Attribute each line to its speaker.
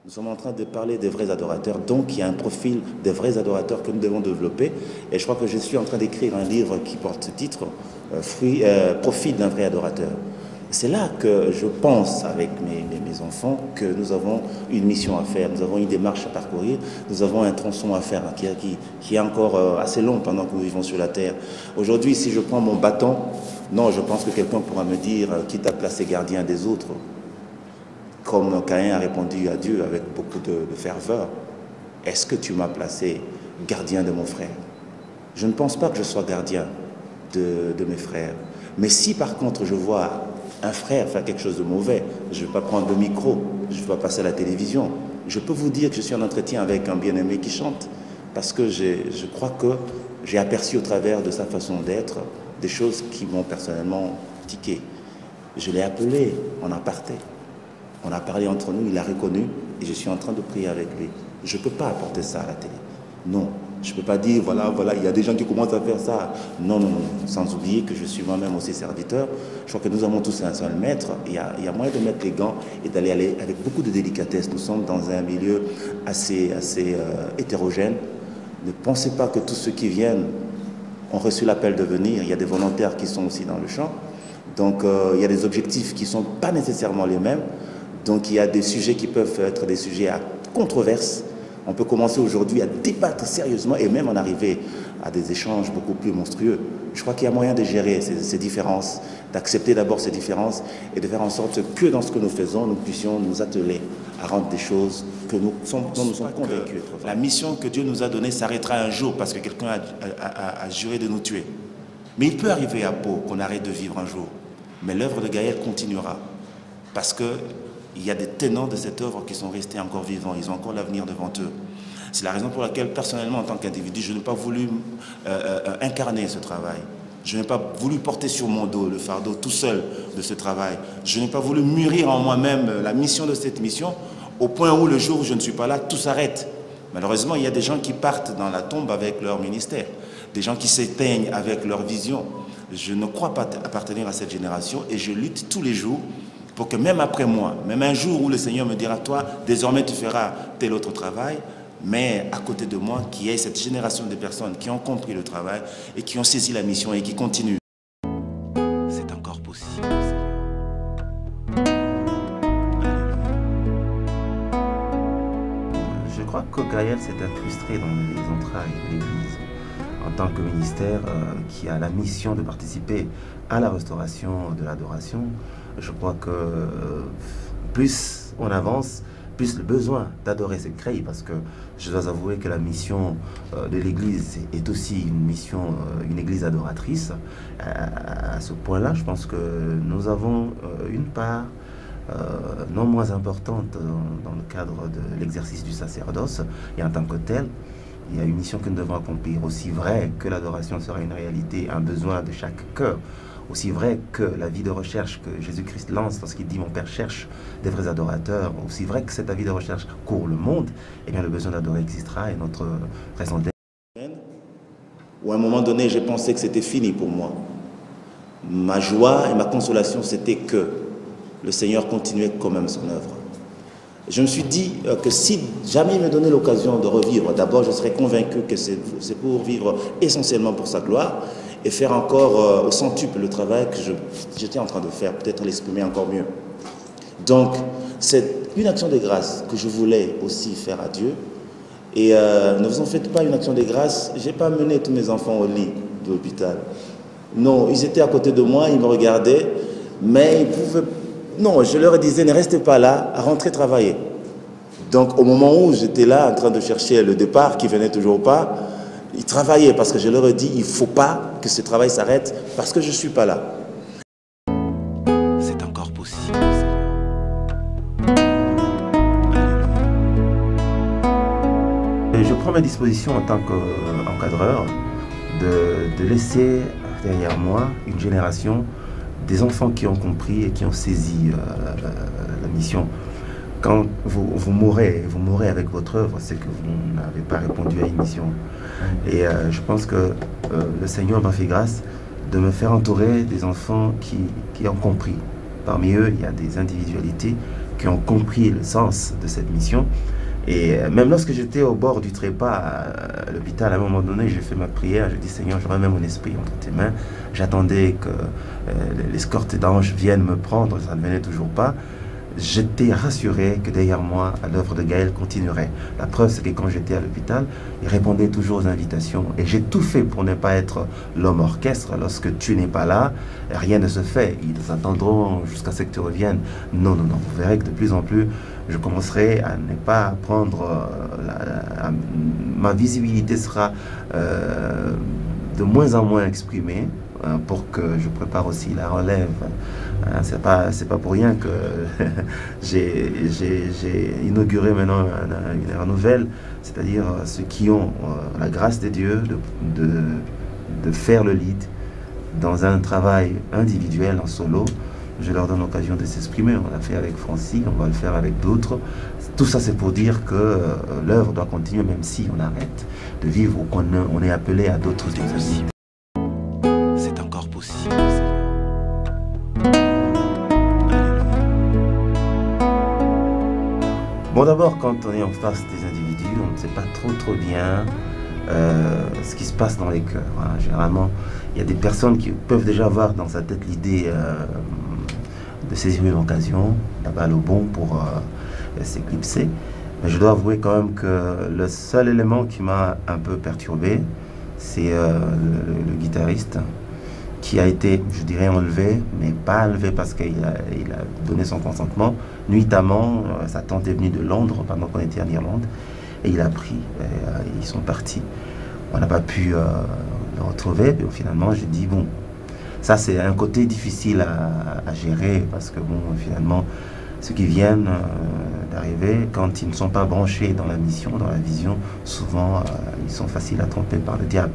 Speaker 1: Nous sommes en train de parler des vrais adorateurs, donc il y a un profil des vrais adorateurs que nous devons développer. Et je crois que je suis en train d'écrire un livre qui porte ce titre, Profil d'un vrai adorateur. C'est là que je pense avec mes enfants que nous avons une mission à faire, nous avons une démarche à parcourir, nous avons un tronçon à faire qui est encore assez long pendant que nous vivons sur la terre. Aujourd'hui, si je prends mon bâton, non, je pense que quelqu'un pourra me dire qui t'a placé gardien des autres. Comme Caïn a répondu à Dieu avec beaucoup de ferveur, est-ce que tu m'as placé gardien de mon frère? Je ne pense pas que je sois gardien de mes frères. Mais si par contre je vois un frère faire quelque chose de mauvais, je ne vais pas prendre le micro, je ne vais pas passer à la télévision. Je peux vous dire que je suis en entretien avec un bien-aimé qui chante, parce que je crois que j'ai aperçu au travers de sa façon d'être des choses qui m'ont personnellement tiqué. Je l'ai appelé en aparté. On a parlé entre nous, il a reconnu et je suis en train de prier avec lui. Je ne peux pas apporter ça à la télé. Non, je ne peux pas dire, voilà, il y a des gens qui commencent à faire ça. Non, non, non, sans oublier que je suis moi-même aussi serviteur. Je crois que nous avons tous un seul maître. Il y a moyen de mettre les gants et d'aller avec beaucoup de délicatesse. Nous sommes dans un milieu assez hétérogène. Ne pensez pas que tous ceux qui viennent ont reçu l'appel de venir. Il y a des volontaires qui sont aussi dans le champ. Donc, il y a des objectifs qui ne sont pas nécessairement les mêmes. Donc il y a des sujets qui peuvent être des sujets à controverse. On peut commencer aujourd'hui à débattre sérieusement et même en arriver à des échanges beaucoup plus monstrueux. Je crois qu'il y a moyen de gérer ces différences, d'accepter d'abord ces différences et de faire en sorte que dans ce que nous faisons, nous puissions nous atteler à rendre des choses dont nous sommes convaincus. La mission que Dieu nous a donnée s'arrêtera un jour parce que quelqu'un a juré de nous tuer. Mais il peut arriver à Pau qu'on arrête de vivre un jour. Mais l'œuvre de Gaël continuera parce que il y a des tenants de cette œuvre qui sont restés encore vivants. Ils ont encore l'avenir devant eux. C'est la raison pour laquelle, personnellement, en tant qu'individu, je n'ai pas voulu incarner ce travail. Je n'ai pas voulu porter sur mon dos le fardeau tout seul de ce travail. Je n'ai pas voulu mûrir en moi-même la mission de cette mission, au point où le jour où je ne suis pas là, tout s'arrête. Malheureusement, il y a des gens qui partent dans la tombe avec leur ministère, des gens qui s'éteignent avec leur vision. Je ne crois pas appartenir à cette génération et je lutte tous les jours pour que même après moi, même un jour où le Seigneur me dira, toi, désormais tu feras tel autre travail, mais à côté de moi, qu'il y ait cette génération de personnes qui ont compris le travail et qui ont saisi la mission et qui continuent. C'est encore possible.
Speaker 2: Je crois que Gaël s'est incrusté dans les entrailles de l'Église en tant que ministère qui a la mission de participer à la restauration de l'adoration. Je crois que plus on avance, plus le besoin d'adorer se crée, parce que je dois avouer que la mission de l'Église est aussi une mission, une Église adoratrice. À ce point-là, je pense que nous avons une part non moins importante dans le cadre de l'exercice du sacerdoce, et en tant que tel, il y a une mission que nous devons accomplir. Aussi vrai que l'adoration sera une réalité, un besoin de chaque cœur, aussi vrai que la vie de recherche que Jésus-Christ lance lorsqu'il dit « Mon Père cherche des vrais adorateurs », aussi vrai que cette vie de recherche court le monde, eh bien le besoin d'adorer existera et notre raison d'être.
Speaker 1: Où à un moment donné, j'ai pensé que c'était fini pour moi. Ma joie et ma consolation, c'était que le Seigneur continuait quand même son œuvre. Je me suis dit que si jamais il me donnait l'occasion de revivre, d'abord je serais convaincu que c'est pour vivre essentiellement pour sa gloire et faire encore au centuple le travail que j'étais en train de faire, peut-être l'exprimer encore mieux. Donc, c'est une action de grâce que je voulais aussi faire à Dieu. Et ne vous en faites pas une action de grâce, je n'ai pas mené tous mes enfants au lit de l'hôpital. Non, ils étaient à côté de moi, ils me regardaient, mais ils pouvaient... Non, je leur disais, ne restez pas là, rentrez travailler. Donc, au moment où j'étais là, en train de chercher le départ, qui venait toujours pas, ils travaillaient parce que je leur ai dit, il ne faut pas que ce travail s'arrête parce que je ne suis pas là. C'est encore possible.
Speaker 2: Je prends ma disposition en tant qu'encadreur de laisser derrière moi une génération des enfants qui ont compris et qui ont saisi la mission. Quand vous mourrez avec votre œuvre, c'est que vous n'avez pas répondu à une mission. Et je pense que le Seigneur m'a fait grâce de me faire entourer des enfants qui ont compris. Parmi eux, il y a des individualités qui ont compris le sens de cette mission. Et même lorsque j'étais au bord du trépas à l'hôpital, à un moment donné, j'ai fait ma prière, j'ai dit Seigneur, je remets mon esprit entre tes mains. J'attendais que l'escorte d'anges vienne me prendre, ça ne venait toujours pas. J'étais rassuré que derrière moi, l'œuvre de Gaël continuerait. La preuve, c'est que quand j'étais à l'hôpital, il répondait toujours aux invitations. Et j'ai tout fait pour ne pas être l'homme orchestre. Lorsque tu n'es pas là, rien ne se fait. Ils attendront jusqu'à ce que tu reviennes. Non, non, non. Vous verrez que de plus en plus, je commencerai à ne pas prendre... ma visibilité sera de moins en moins exprimée pour que je prépare aussi la relève. C'est pas pour rien que j'ai inauguré maintenant une ère nouvelle, c'est-à-dire ceux qui ont la grâce de Dieu de faire le lead dans un travail individuel, en solo. Je leur donne l'occasion de s'exprimer. On l'a fait avec Francis, on va le faire avec d'autres. Tout ça, c'est pour dire que l'œuvre doit continuer, même si on arrête de vivre ou qu'on est appelé à d'autres défis.
Speaker 1: C'est encore possible.
Speaker 2: Bon, d'abord, quand on est en face des individus, on ne sait pas trop bien ce qui se passe dans les cœurs. Hein. Généralement, il y a des personnes qui peuvent déjà avoir dans sa tête l'idée de saisir une occasion, la balle au bon pour s'éclipser. Mais je dois avouer quand même que le seul élément qui m'a un peu perturbé, c'est le guitariste qui a été, je dirais, enlevé, mais pas enlevé parce qu'il a donné son consentement. Nuitamment, sa tante est venue de Londres pendant qu'on était en Irlande, et il a pris, ils sont partis. On n'a pas pu le retrouver, puis finalement, j'ai dit, bon, ça c'est un côté difficile à gérer, parce que bon, finalement, ceux qui viennent d'arriver, quand ils ne sont pas branchés dans la mission, dans la vision, souvent, ils sont faciles à tromper par le diable.